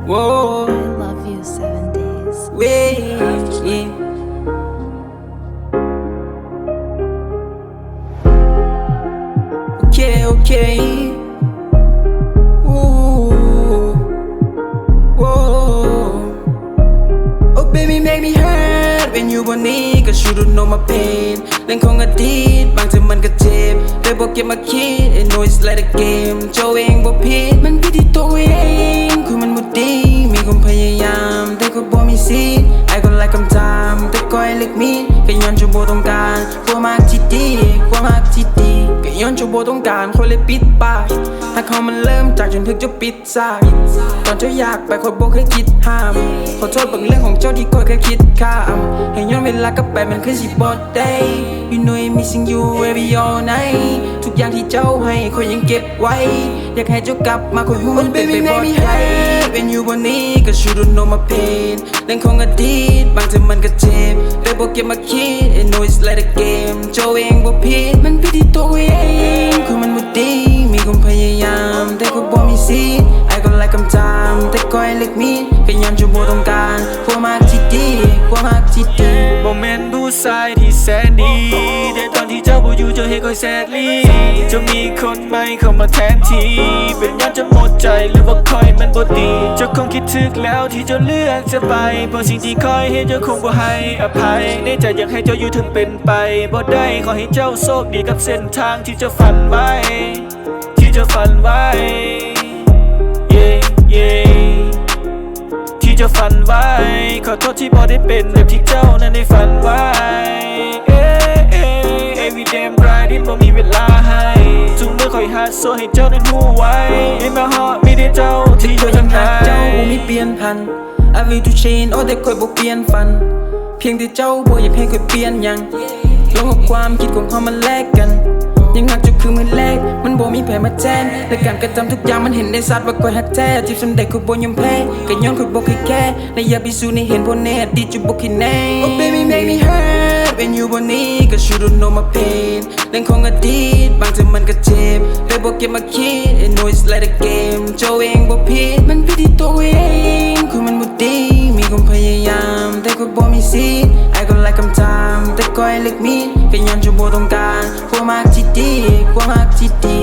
love you 7 days เว้ยโอเคOh baby make me hurt when you บนนี้ cause you don't know my pain เรื่องของอดีตบางทีมันก็เจ็บเลยบอกเก็บมาคิด I know it's like a game เจ้าเองบอกผิดมันผิดที่ตัวเองคือมันบ่ดีมีความพยายามแต่ก็บ่มีสิทธิ์ I go like I'm time แต่ก็ให้เลือกมีก็ย้อนเจ้าบ่ต้องการความรักที่ดีความรักที่ดีก็ย้อนเจ้าบ่ต้องการคนเลยปิดปากถ้าเขามันเริ่มจากจนถึงจะปิดซากตอนเจ้าอยากไปคนบ่เคยคิดห้ามขอโทษบางเรื่องของเจ้าที่คอยเคยคิดข้ามให้ย้อนเวลากลับไปมันคือสิบ่ได้ You know I'm missing you every all night ทุกอย่างที่เจ้าให้คอยยังเก็บไว้อยากให้เจ้ากลับมาคอยหูมันเป็นไปบ่ได้เป็นอยู่บนนี้ cause you don't know my pain เรื่องของอดีตบางทีมันก็เจ็บเลยบอกเก็บมาคิด I know it's like a game เจ้าเองบ่ผิดมันผิดที่ตัวเองคือมันบ่ดีมีความพยายามแต่ก็บ่มีสิทธิ์ I go like I'm time แต่ก็ให้เลือกมีก็ย้อนเจ้าบ่ต้องการความรักที่ดีความรักที่ดีบ่แม่นผู้ชายที่แสนดีแต่ตอนที่เจ้าบ่อยู่เจ้าเฮ็ดคอยแซดลี่จะมีคนใหม่เข้ามาแทนที่เป็นย้อนจะหมดใจหรือว่าคอยมันบ่ดีเจ้าคงคิดถึกแล้วที่เจ้าเลือกจะไปเพราะสิ่งที่คอยให้เจ้าคงบ่ให้อภัยในใจอยากให้เจ้าอยู่ถึงเป็นไปบ่ได้ขอให้เจ้าโชคดีกับเส้นทางที่เจ้าฝันไว้ที่เจ้าฝันไว้ที่เจ้าฝันไว้ขอโทษที่บ่ได้เป็นแบบที่เจ้านั้นได้ฝันไว้ Every damn grinding บ่มีเวลาให้ทุกเมื่อคอยหาโซให้เจ้านั้นรู้ไว้ In my heart มีแต่เจ้าที่อยู่ข้างในเจ้าบ่มีเปลี่ยนพัน I will to change แต่คอยบ่เปลี่ยนฝันเพียงแต่เจ้าบ่อยากให้คอยเปลี่ยนหยังลงกับความคิดของเขามันแลกกันยังหักจุดคือมือแรกมันบ่มีแผลมาแจ้งและการกระทำทุกอย่างมันเห็นได้ชัดว่าคอยหักแท้จีบสำเร็จคือบ่ยอมแพ้ก็ย้อนคอยบ่เคยแค่และอยากพิสูจน์ให้เห็นผลในอดีตจุดบ่คิดแน่ Oh baby make me hurt when you บนนี้ cause you don't know my pain เรื่องของอดีตบางทีมันก็เจ็บเลยบ่เก็บมาคิด I know it's like a game เจ้าเองบ่ผิดมันผิดที่ตัวเองคือมันบ่ดีมีความพยายามแต่ก็บ่มีสิทธิ์ I go like I'm time แต่ก็ให้เลือกมีก็ย้อนเจ้าบ่ต้องการความรักที่ดีความรักที่ดี